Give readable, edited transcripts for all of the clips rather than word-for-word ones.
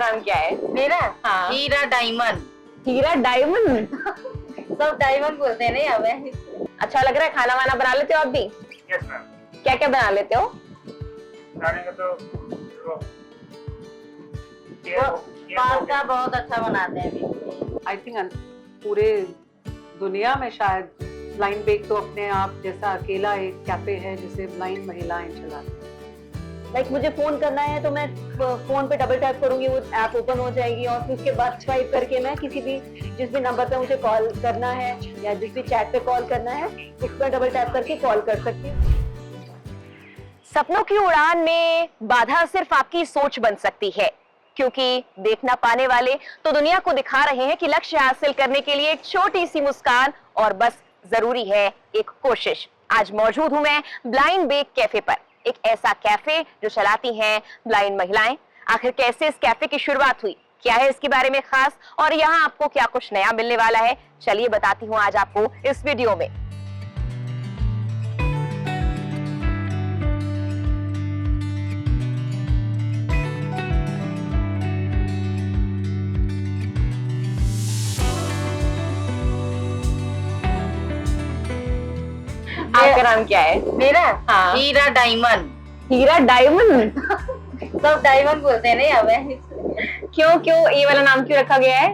नाम क्या है? मेरा हाँ। हीरा डायमंड। हीरा डायमंड। सब डायमंड बोलते हैं नहीं हमें। अच्छा लग रहा है। खाना वाना बना लेते हो आप भी? Yes ma'am. क्या क्या बना लेते हो? खाने का तो पास्ता बहुत अच्छा बनाते हैं। आई थिंक पूरे दुनिया में शायद ब्लाइंड बेक तो अपने आप जैसा अकेला एक कैफे है जिसे ब्लाइंड महिलाएं चलाती हैं। लाइक मुझे फोन करना है तो मैं फोन पे डबल टैप करूंगी, वो ऐप ओपन हो जाएगी और फिर उसके बाद स्वाइप करके मैं किसी भी जिस भी नंबर पे मुझे कॉल करना है या जिस भी चैट पे कॉल करना है उस पर डबल टैप करके कॉल कर सकती हूँ। सपनों की उड़ान में बाधा सिर्फ आपकी सोच बन सकती है, क्योंकि देख ना पाने वाले तो दुनिया को दिखा रहे हैं कि लक्ष्य हासिल करने के लिए एक छोटी सी मुस्कान और बस जरूरी है एक कोशिश। आज मौजूद हूं मैं ब्लाइंड बेक कैफे पर, एक ऐसा कैफे जो चलाती हैं ब्लाइंड महिलाएं। आखिर कैसे इस कैफे की शुरुआत हुई, क्या है इसके बारे में खास और यहाँ आपको क्या कुछ नया मिलने वाला है, चलिए बताती हूँ आज आपको इस वीडियो में। आपका नाम क्या है? मेरा हाँ। हीरा डायमंड। हीरा डायमंड। सब डायमंड बोलते हैं नहीं हमें। क्यों क्यों ये वाला नाम क्यों रखा गया है?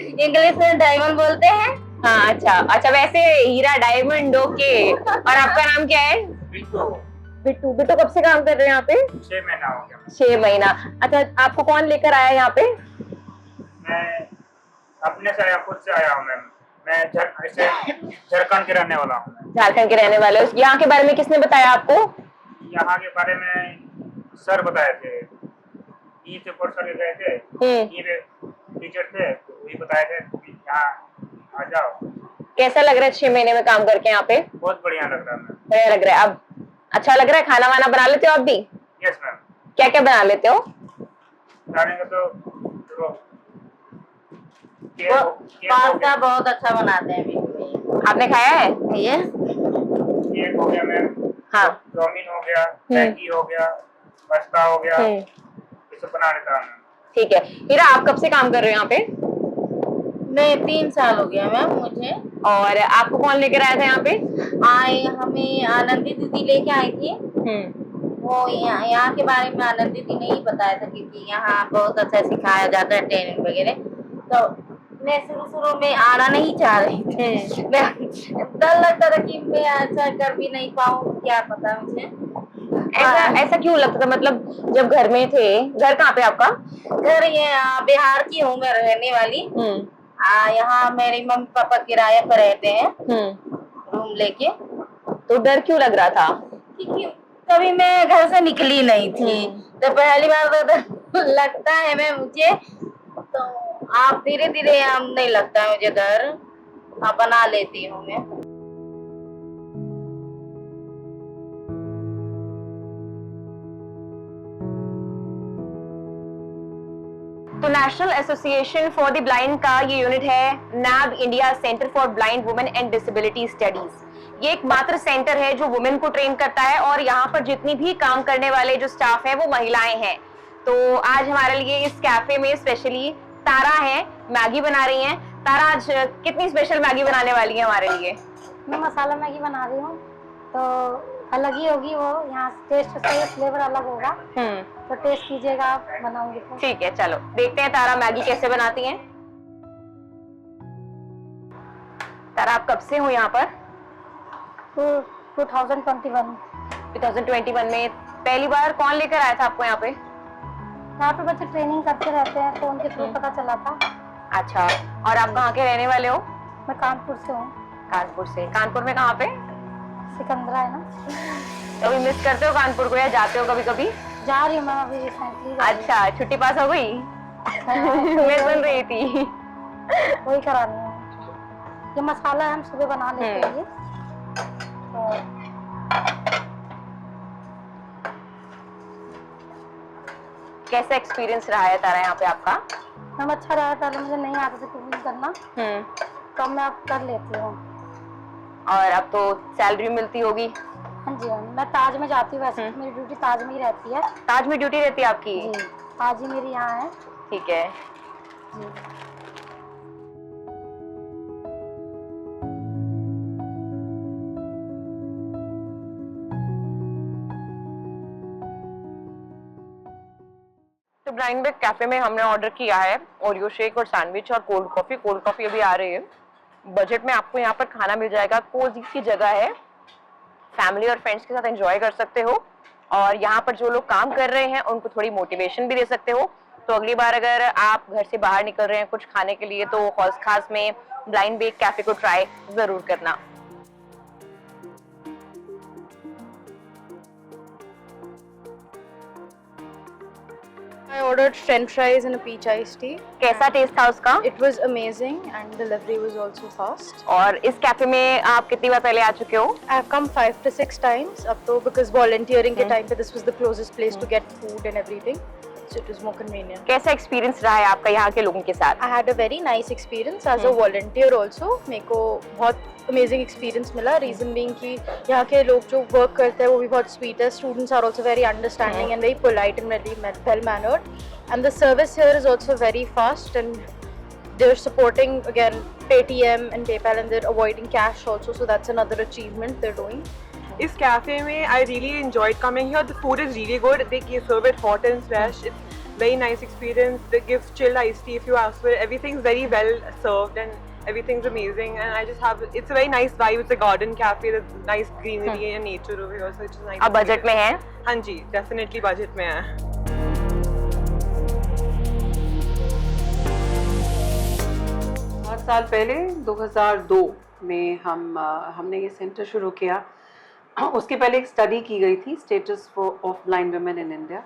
इंग्लिश में डायमंड बोलते हैं। हाँ अच्छा अच्छा, वैसे हीरा डायमंड। ओके। और आपका नाम क्या है? बिट्टू। बिट्टू। बिट्टू कब से काम कर रहे हैं यहाँ पे? 6 महीना हो गया। 6 महीना। अच्छा, आपको कौन लेकर आया यहाँ पे? मैं अपने से आया, खुद से आया हूँ मैम। मैं झारखंड के रहने वाला हूँ। झारखंड के रहने वाले हो। यहाँ के बारे में किसने बताया आपको? यहाँ के बारे में सर बताए थे, ई से कोर्स करके गए थे, ई टीचर थे, वही बताए थे कि यहाँ आ जाओ। कैसा लग रहा है 6 महीने में काम करके यहाँ पे? बहुत बढ़िया लग रहा है मैम। बढ़िया लग रहा है। अब अच्छा लग रहा है। खाना वाना बना लेते हो आप भी? Yes ma'am. क्या क्या बना लेते हो? खाने का तो पास्ता बहुत अच्छा बनाते हैं। आपने खाया है? ये केक हो गया मैम, हाँ। चाउमीन हो गया, मैगी हो गया, पास्ता हो गया, ये सब बना लेता हूँ। ठीक है। हीरा, आप कब से काम कर रहे हो यहाँ पे? मैं 3 साल हो गया मैम मुझे। और आपको कौन लेकर आया था यहाँ पे? हमें आनंदी दीदी लेके आई थी। वो यहाँ के बारे में आनंदी दीदी ने ही बताया था क्योंकि यहाँ बहुत अच्छा सिखाया जाता है ट्रेनिंग वगैरह। तो मैं शुरू में आना नहीं चाह रही थी। डर लगता था कि मैं अच्छा कर भी नहीं पाऊँ, क्या पता मुझे। ऐसा क्यों लगता था? मतलब जब घर में थे, घर कहाँ पे आपका? घर ये बिहार की हूँ मैं रहने वाली। यहाँ मेरे मम्मी पापा किराए पर रहते हैं रूम लेके। तो डर क्यों लग रहा था? क्योंकि कभी मैं घर से निकली नहीं थी, तो पहली बार तो लगता है मैं मुझे। तो आप धीरे धीरे नहीं लगता है मुझे डर, बना लेती हूँ मैं। तो national association for the blind का ये यूनिट है NAB India centre for blind women and disability studies. ये एक मात्र सेंटर है जो वुमेन को ट्रेन करता है और यहाँ पर जितनी भी काम करने वाले जो स्टाफ है वो महिलाएं हैं। तो आज हमारे लिए इस कैफे में स्पेशली तारा है, मैगी बना रही हैं। तारा, आज कितनी स्पेशल मैगी बनाने वाली है हमारे लिए? मैं मसाला मैगी बना रही हूँ, तो अलग ही होगी वो। यहाँ टेस्ट से फ्लेवर अलग होगा, तो टेस्ट कीजिएगा आप बनाऊंगी तो। ठीक है, चलो देखते हैं तारा मैगी कैसे बनाती हैं। तारा, आप कब से हो यहाँ पर? 2021 में पहली बार कौन लेकर आया था आपको यहाँ पे? यहाँ पे बच्चे ट्रेनिंग करते रहते हैं तो उनके थ्रू पता चला था। अच्छा, और आप कहाँ के रहने वाले हो? मैं कानपुर से हूँ। कानपुर से? कानपुर में कहाँ पे? सिकंदरा है ना। कभी मिस करते हो कानपुर को या जाते हो कभी कभी? जा रही हूँ मैं अभी रिसेंटली। अच्छा, छुट्टी पास हो गई? मैं सुन रही थी। वही करानी है। ये मसाला हम सुबह बना लेते हैं। कैसा एक्सपीरियंस रहा है तारा यहाँ पे आपका? हम अच्छा रहा, पहले मुझे नहीं आता था कुकिंग करना, तो मैं अब कर लेती हूँ। और अब तो सैलरी मिलती होगी? हाँ जी मैम, मैं ताज में जाती हूँ, वैसे तो मेरी ड्यूटी ताज में ही रहती है। ताज में ड्यूटी रहती है आपकी? जी, ताज ही मेरी यहाँ है। ठीक है। जी। तो ब्लाइंड बेक कैफे में हमने ऑर्डर किया है ओरियो शेक और सैंडविच और कोल्ड कॉफी। कोल्ड कॉफी अभी आ रही है। बजट में आपको यहाँ पर खाना मिल जाएगा, कोजी की जगह है, फैमिली और फ्रेंड्स के साथ एंजॉय कर सकते हो और यहाँ पर जो लोग काम कर रहे हैं उनको थोड़ी मोटिवेशन भी दे सकते हो। तो अगली बार अगर आप घर से बाहर निकल रहे हैं कुछ खाने के लिए तो हौस खास में ब्लाइंड बेक कैफे को ट्राई जरूर करना। I ordered French fries and a peach iced tea. कैसा टेस्ट था उसका? It was amazing and delivery was also fast. और इस कैफे में आप कितनी बार पहले आ चुके हो? I have come 5 to 6 times up to because volunteering के time पे this was the closest place to get food and everything. So it was more convenient. कैसा एक्सपीरियंस रहा है आपका यहाँ के लोगों के साथ? I had a very nice experience as a volunteer also. मेरे को बहुत amazing experience मिला. Reason being कि यहाँ के लोग जो work करते हैं वो भी बहुत sweet है. Students are also very understanding and very polite and very well mannered. And the service here is also very fast and they're supporting again Paytm and PayPal and they're avoiding cash also. So that's another achievement they're doing. इस cafe में I really enjoyed coming here. The food is really good. They serve it hot and fresh. It's very nice experience. They give chilled iced tea if you ask for it. Everything's very well served and everything's amazing. And I just have it's a very nice vibe. It's a garden cafe. There's nice greenery and nature over here, so it's just nice. अब budget में है? हाँ जी, definitely budget में है. बहुत साल पहले 2002 में हमने ये सेंटर शुरू किया। उसके पहले एक स्टडी की गई थी status of blind women in India.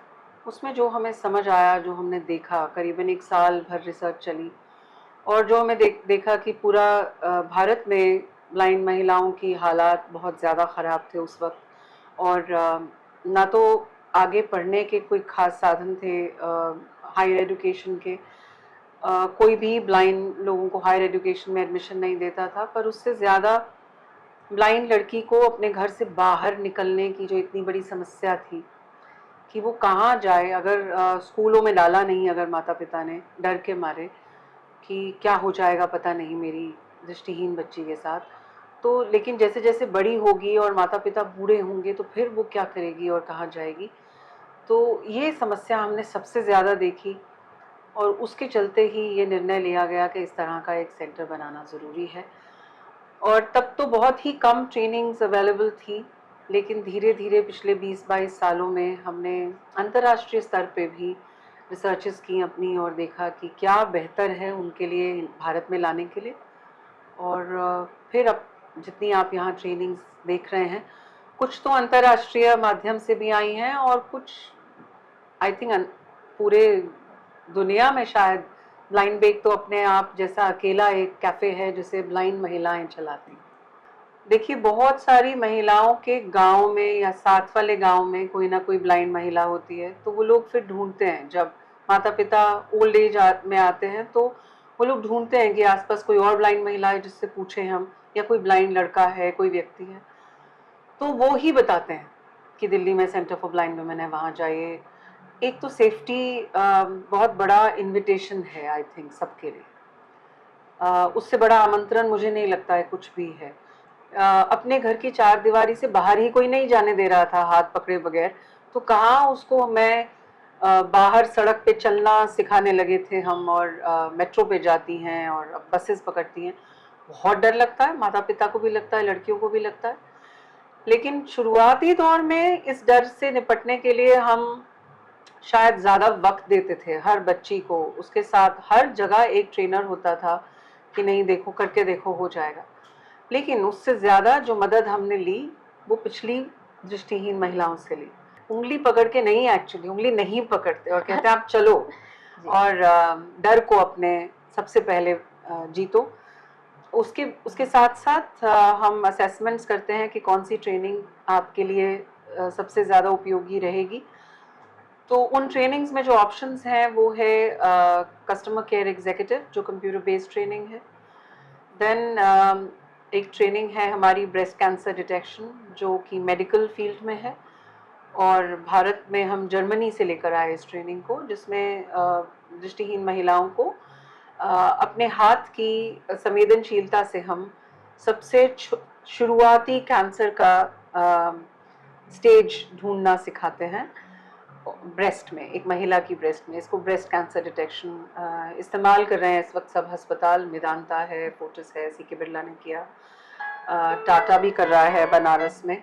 उसमें जो हमें समझ आया, जो हमने देखा, करीबन 1 साल भर रिसर्च चली और जो हमें देखा कि पूरा भारत में ब्लाइंड महिलाओं की हालात बहुत ज़्यादा ख़राब थे उस वक्त और ना तो आगे पढ़ने के कोई ख़ास साधन थे हायर एजुकेशन के। कोई भी ब्लाइंड लोगों को हायर एजुकेशन में एडमिशन नहीं देता था, पर उससे ज़्यादा ब्लाइंड लड़की को अपने घर से बाहर निकलने की जो इतनी बड़ी समस्या थी कि वो कहाँ जाए। अगर स्कूलों में डाला नहीं अगर माता पिता ने, डर के मारे कि क्या हो जाएगा पता नहीं मेरी दृष्टिहीन बच्ची के साथ, तो लेकिन जैसे जैसे बड़ी होगी और माता पिता बूढ़े होंगे तो फिर वो क्या करेगी और कहाँ जाएगी। तो ये समस्या हमने सबसे ज़्यादा देखी और उसके चलते ही ये निर्णय लिया गया कि इस तरह का एक सेंटर बनाना ज़रूरी है। और तब तो बहुत ही कम ट्रेनिंग्स अवेलेबल थी, लेकिन धीरे धीरे पिछले 20-22 सालों में हमने अंतर्राष्ट्रीय स्तर पे भी रिसर्चेस की अपनी और देखा कि क्या बेहतर है उनके लिए भारत में लाने के लिए। और फिर अब जितनी आप यहाँ ट्रेनिंग्स देख रहे हैं, कुछ तो अंतर्राष्ट्रीय माध्यम से भी आई हैं और कुछ आई थिंक पूरे दुनिया में शायद ब्लाइंड बेक तो अपने आप जैसा अकेला एक कैफ़े है जिसे ब्लाइंड महिलाएं चलाती हैं। देखिए, बहुत सारी महिलाओं के गांव में या साथ वाले गांव में कोई ना कोई ब्लाइंड महिला होती है, तो वो लोग फिर ढूंढते हैं। जब माता पिता ओल्ड एज में आते हैं तो वो लोग ढूंढते हैं कि आसपास कोई और ब्लाइंड महिला है जिससे पूछें हम, या कोई ब्लाइंड लड़का है, कोई व्यक्ति है, तो वो ही बताते हैं कि दिल्ली में सेंटर फॉर ब्लाइंड वुमेन है, वहाँ जाइए। एक तो सेफ्टी बहुत बड़ा इनविटेशन है आई थिंक सबके लिए। उससे बड़ा आमंत्रण मुझे नहीं लगता है कुछ भी है। अपने घर की 4 दीवारी से बाहर ही कोई नहीं जाने दे रहा था हाथ पकड़े बगैर, तो कहाँ उसको मैं बाहर सड़क पे चलना सिखाने लगे थे हम। और मेट्रो पे जाती हैं और अब बसेस पकड़ती हैं, बहुत डर लगता है, माता पिता को भी लगता है, लड़कियों को भी लगता है। लेकिन शुरुआती दौर में इस डर से निपटने के लिए हम शायद ज़्यादा वक्त देते थे हर बच्ची को। उसके साथ हर जगह एक ट्रेनर होता था कि नहीं देखो, करके देखो, हो जाएगा। लेकिन उससे ज़्यादा जो मदद हमने ली वो पिछली दृष्टिहीन महिलाओं से ली। उंगली पकड़ के नहीं, एक्चुअली उंगली नहीं पकड़ते और कहते हैं आप चलो और डर को अपने सबसे पहले जीतो। उसके साथ साथ हम असेसमेंट्स करते हैं कि कौन सी ट्रेनिंग आपके लिए सबसे ज़्यादा उपयोगी रहेगी। तो उन ट्रेनिंग्स में जो ऑप्शंस हैं वो है कस्टमर केयर एग्जीक्यूटिव, जो कंप्यूटर बेस्ड ट्रेनिंग है। देन एक ट्रेनिंग है हमारी ब्रेस्ट कैंसर डिटेक्शन, जो कि मेडिकल फील्ड में है, और भारत में हम जर्मनी से लेकर आए इस ट्रेनिंग को, जिसमें दृष्टिहीन महिलाओं को अपने हाथ की संवेदनशीलता से हम सबसे शुरुआती कैंसर का स्टेज ढूंढना सिखाते हैं ब्रेस्ट में, एक महिला की ब्रेस्ट में। इसको ब्रेस्ट कैंसर डिटेक्शन इस्तेमाल कर रहे हैं इस वक्त सब अस्पताल। मेदांता है, फोर्टिस है, सीके बिरला ने किया, टाटा भी कर रहा है बनारस में।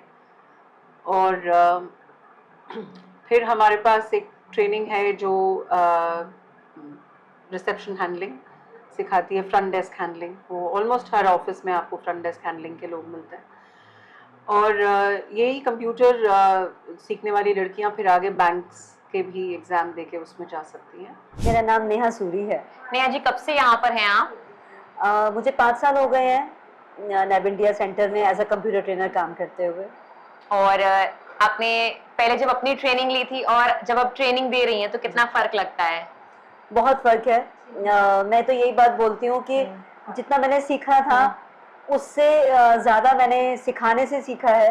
और फिर हमारे पास एक ट्रेनिंग है जो रिसेप्शन हैंडलिंग सिखाती है, फ्रंट डेस्क हैंडलिंग। वो ऑलमोस्ट हर ऑफिस में आपको फ्रंट डेस्क हैंडलिंग के लोग मिलते हैं। और यही कंप्यूटर सीखने वाली लड़कियां फिर आगे बैंक्स के भी एग्जाम देके उसमें जा सकती हैं। मेरा नाम नेहा सूरी है। नेहा जी, कब से यहाँ पर हैं आप? मुझे 5 साल हो गए हैं नैब इंडिया सेंटर में एज अ कंप्यूटर ट्रेनर काम करते हुए। और आपने पहले जब अपनी ट्रेनिंग ली थी और जब अब ट्रेनिंग दे रही हैं तो कितना फर्क लगता है? बहुत फर्क है। मैं तो यही बात बोलती हूँ कि जितना मैंने सीखा था उससे ज़्यादा मैंने सिखाने से सीखा है।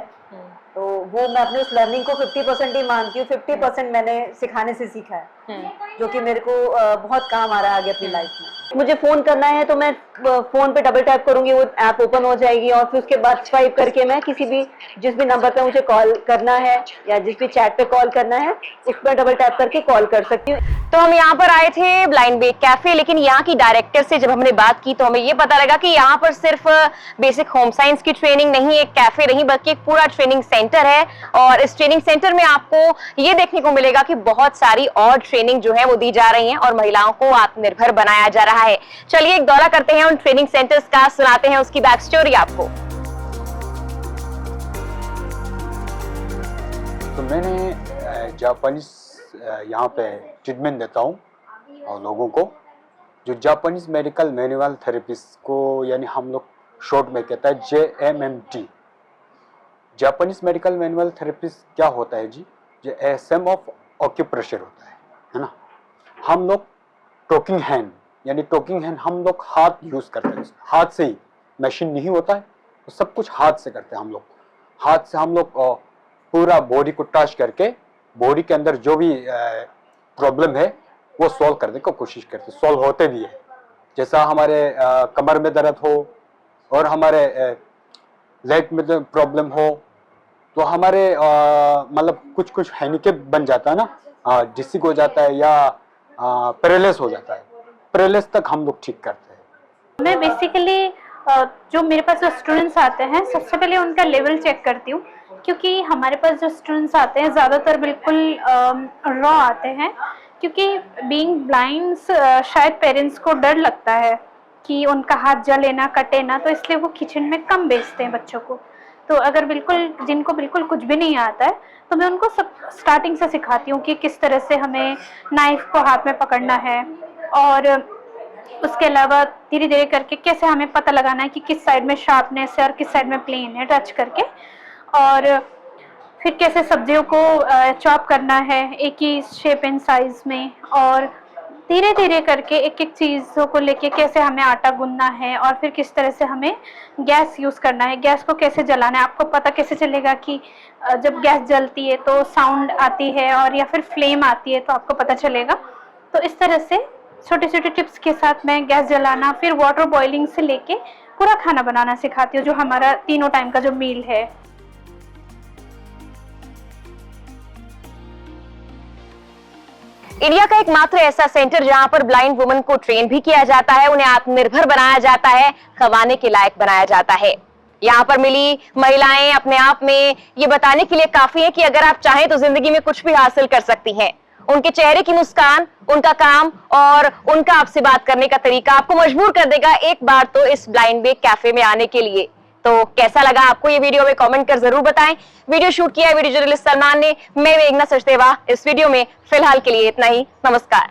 तो वो मैं अपने उस लर्निंग को 50% ही मानती हूँ। 50% मैंने सिखाने से सीखा है, जो कि मेरे को बहुत काम आ रहा है आगे अपनी लाइफ में। मुझे फ़ोन करना है तो मैं फ़ोन पे डबल टैप करूँगी, वो ऐप ओपन हो जाएगी, और फिर उसके बाद स्वाइप करके मैं जिस भी नंबर पे मुझे कॉल करना है या जिस भी चैट पे कॉल करना है उस पर डबल टैप करके कॉल कर सकती हूँ। तो हम यहाँ पर आए थे ब्लाइंड बेक कैफे, लेकिन यहाँ की डायरेक्टर से जब हमने बात की तो हमें ये पता लगा कि यहाँ पर सिर्फ बेसिक होम साइंस की ट्रेनिंग नहीं, एक कैफे नहीं, बल्कि एक पूरा ट्रेनिंग सेंटर है। और इस ट्रेनिंग सेंटर में आपको ये देखने को मिलेगा कि बहुत सारी और ट्रेनिंग जो है वो दी जा रही है और महिलाओं को आत्मनिर्भर बनाया जा रहा है। चलिए एक दौरा करते हैं उन ट्रेनिंग सेंटर्स का, सुनाते हैं उसकी बैक स्टोरी आपको। तो मैंने जापानीज यहाँ पे ट्रीटमेंट देता हूँ और लोगों को, जो जापानीज मेडिकल मैनुअल थेरेपिस्ट को, यानी हम लोग शॉर्ट में कहता है JMMT। Japanese medical manual therapist क्या होता है जी? जो ASM ऑफ ऑक्यूप्रेशर होता है ना। हम लोग टॉकिंग हैंड, यानी टॉकिंग हैंड हम लोग हाथ यूज़ करते हैं, हाथ से ही, मशीन नहीं होता है, तो सब कुछ हाथ से करते हैं हम लोग। हाथ से हम लोग पूरा बॉडी को टच करके बॉडी के अंदर जो भी प्रॉब्लम है वो सॉल्व करने की कोशिश करते हैं, सॉल्व होते भी है। जैसा हमारे कमर में दर्द हो और हमारे लेग में प्रॉब्लम हो, तो हमारे मतलब कुछ कुछ हैंडीकैप बन जाता है ना, डिस्क हो जाता है या पैरालिसिस हो जाता है, पैरालिसिस तक हम लोग ठीक करते हैं। मैं बेसिकली जो मेरे पास जो स्टूडेंट्स आते हैं सबसे पहले उनका लेवल चेक करती हूँ, क्योंकि हमारे पास जो स्टूडेंट्स आते हैं ज़्यादातर बिल्कुल रॉ आते हैं, क्योंकि बीइंग ब्लाइंड्स शायद पेरेंट्स को डर लगता है कि उनका हाथ जले ना, कटे ना, तो इसलिए वो किचन में कम भेजते हैं बच्चों को। तो अगर जिनको बिल्कुल कुछ भी नहीं आता है तो मैं उनको सब स्टार्टिंग से सिखाती हूँ कि किस तरह से हमें नाइफ को हाथ में पकड़ना है, और उसके अलावा धीरे धीरे करके कैसे हमें पता लगाना है कि किस साइड में शार्पनेस है और किस साइड में प्लेन है, टच करके। और फिर कैसे सब्जियों को चॉप करना है एक ही शेप एंड साइज में, और धीरे धीरे करके एक एक चीज़ों को लेके कैसे हमें आटा गूंदना है, और फिर किस तरह से हमें गैस यूज़ करना है, गैस को कैसे जलाना है। आपको पता कैसे चलेगा कि जब गैस जलती है तो साउंड आती है और या फिर फ्लेम आती है, तो आपको पता चलेगा। तो इस तरह से छोटे छोटे टिप्स के साथ मैं गैस जलाना, फिर वाटर बॉइलिंग से लेके पूरा खाना बनाना सिखाती हूँ, जो हमारा तीनों टाइम का जो मील है। इंडिया का एकमात्र ऐसा सेंटर जहां पर ब्लाइंड वुमन को ट्रेन भी किया जाता है, उन्हें आत्मनिर्भर बनाया जाता है, कमाने के लायक बनाया जाता है। यहाँ पर मिली महिलाएं अपने आप में ये बताने के लिए काफी है कि अगर आप चाहें तो जिंदगी में कुछ भी हासिल कर सकती हैं। उनके चेहरे की मुस्कान, उनका काम और उनका आपसे बात करने का तरीका आपको मजबूर कर देगा एक बार तो इस ब्लाइंड बेक कैफे में आने के लिए। तो कैसा लगा आपको ये वीडियो में कमेंट कर जरूर बताएं। वीडियो शूट किया है वीडियो जर्नलिस्ट सलमान ने, मैं मेघना सचदेवा। इस वीडियो में फिलहाल के लिए इतना ही। नमस्कार।